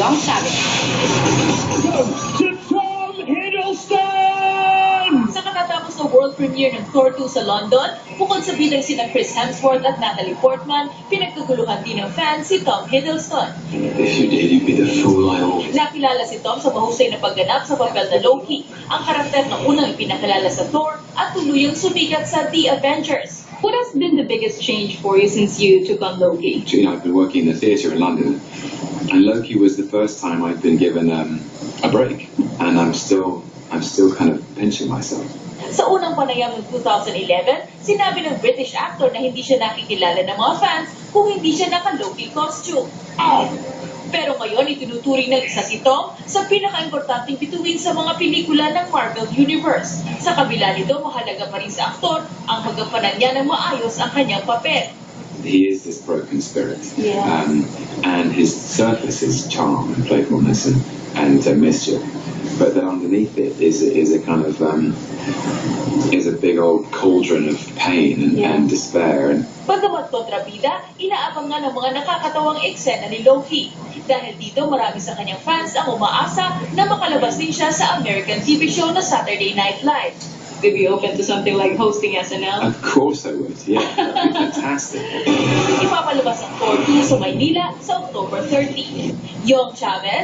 Young Chavez. Tom Hiddleston! Sa katatapos na world premiere ng Thor 2 sa London, bukod sa bidang sina Chris Hemsworth at Natalie Portman, pinagkaguluhan din ng fans si Tom Hiddleston. If you did, you'd be the fool I always... Nakilala si Tom sa mahusay na pagganap sa papel na Loki, ang karakter na unang ipinakilala sa Thor at tuluyang sumikat sa The Avengers. What has been the biggest change for you since you took on Loki? You know, I've been working in the theatre in London, and Loki was the first time I've been given a break, and I'm still kind of pinching myself. Sa unang panayam ng 2011, sinabi ng British actor na hindi siya nakikilala ng mga fans kung hindi siya naka-Loki costume. Pero ngayon, itinuturing ng isa si Tom sa pinaka-importanting bituin sa mga pelikula ng Marvel Universe. Sa kabila nito, mahalaga pa rin sa aktor ang magampanan niya ng maayos ang kanyang papel. He is this broken spirit, Yeah. And his surface is charm and playfulness and mischief, but then underneath it is a kind of is a big old cauldron of pain and despair. And Bagamat kontrabida, inaabangan ng mga nakakatawang eksena ni Loki. Dahil dito, marami sa kanyang fans ang umaasa na makalabas din siya sa American TV show na Saturday Night Live. Would you be open to something like hosting SNL? of course I would, yeah, that'd be fantastic. Ipapalabas ang Thor 2 sa Maynila sa October 30. Young Chavez.